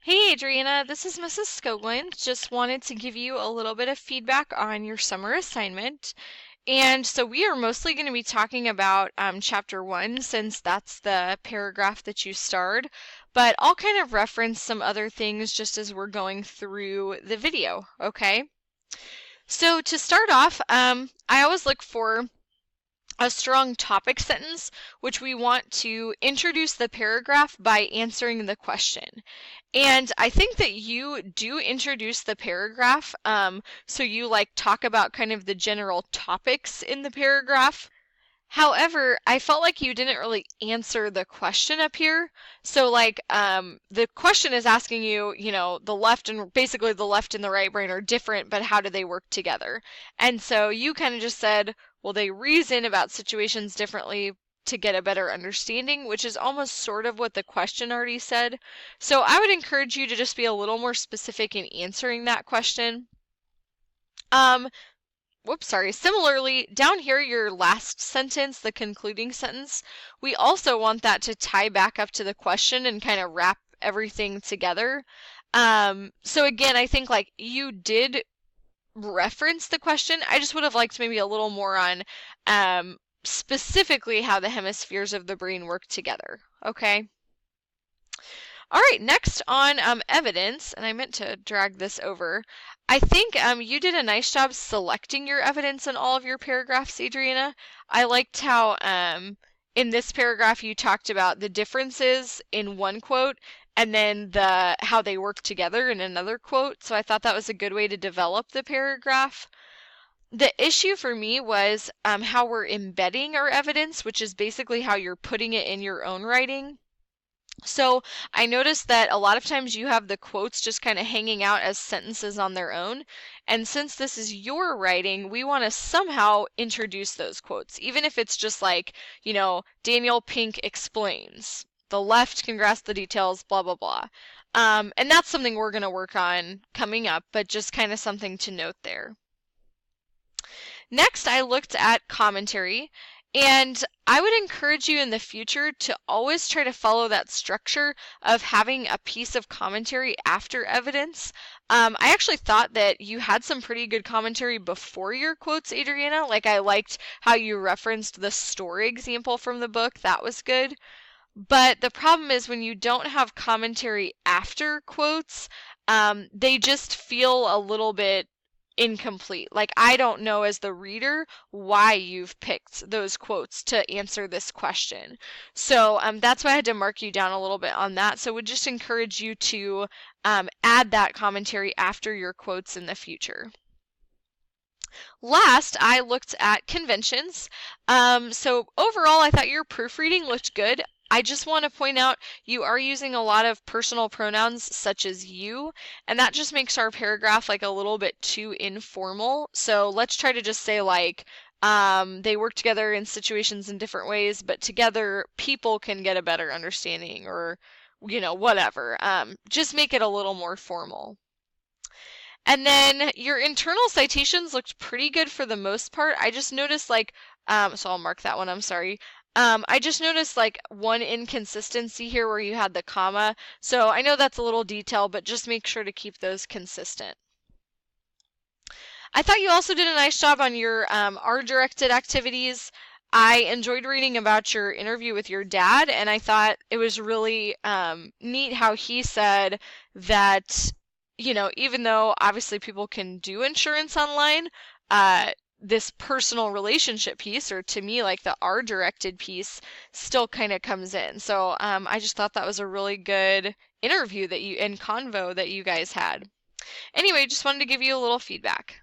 Hey Adriana, this is Mrs. Skoglund. Just wanted to give you a little bit of feedback on your summer assignment. And so we are mostly going to be talking about chapter 1 since that's the paragraph that you starred, but I'll kind of reference some other things just as we're going through the video, okay? So to start off, I always look for a strong topic sentence, which we want to introduce the paragraph by answering the question. And I think that you do introduce the paragraph, so you like talk about kind of the general topics in the paragraph. However, I felt like you didn't really answer the question up here. So like the question is asking you, the left and basically the left and the right brain are different, but how do they work together? And so you kind of just said, well, they reason about situations differently to get a better understanding, which is almost sort of what the question already said. So I would encourage you to just be a little more specific in answering that question. Similarly, down here, your last sentence, the concluding sentence, we also want that to tie back up to the question and kind of wrap everything together. So again, I think like you did reference the question. I just would have liked maybe a little more on specifically how the hemispheres of the brain work together. Okay. All right, next on evidence, and I meant to drag this over. I think you did a nice job selecting your evidence in all of your paragraphs, Adriana. I liked how in this paragraph you talked about the differences in one quote and then how they work together in another quote. So I thought that was a good way to develop the paragraph. The issue for me was how we're embedding our evidence, which is basically how you're putting it in your own writing. So I noticed that a lot of times you have the quotes just kind of hanging out as sentences on their own. And since this is your writing, we want to somehow introduce those quotes, even if it's just like, Daniel Pink explains. The left can grasp the details, blah, blah, blah. And that's something we're going to work on coming up, but just kind of something to note there. Next, I looked at commentary. And I would encourage you in the future to always try to follow that structure of having a piece of commentary after evidence. I actually thought that you had some pretty good commentary before your quotes, Adriana. Like I liked how you referenced the story example from the book. That was good. But the problem is when you don't have commentary after quotes, they just feel a little bit incomplete. Like I don't know as the reader why you've picked those quotes to answer this question. So that's why I had to mark you down a little bit on that. So would just encourage you to add that commentary after your quotes in the future. Last, I looked at conventions. So overall, I thought your proofreading looked good. I just want to point out you are using a lot of personal pronouns such as you, and that just makes our paragraph like a little bit too informal. So let's try to just say like, they work together in situations in different ways, but together people can get a better understanding or, whatever. Just make it a little more formal. And then your internal citations looked pretty good for the most part. I just noticed like, so I'll mark that one, I'm sorry. I just noticed like one inconsistency here where you had the comma. So I know that's a little detail, but just make sure to keep those consistent. I thought you also did a nice job on your R-directed activities. I enjoyed reading about your interview with your dad, and I thought it was really neat how he said that, even though obviously people can do insurance online, this personal relationship piece, or to me, like the R-directed piece, still kind of comes in. So I just thought that was a really good interview and convo that you guys had. Anyway, just wanted to give you a little feedback.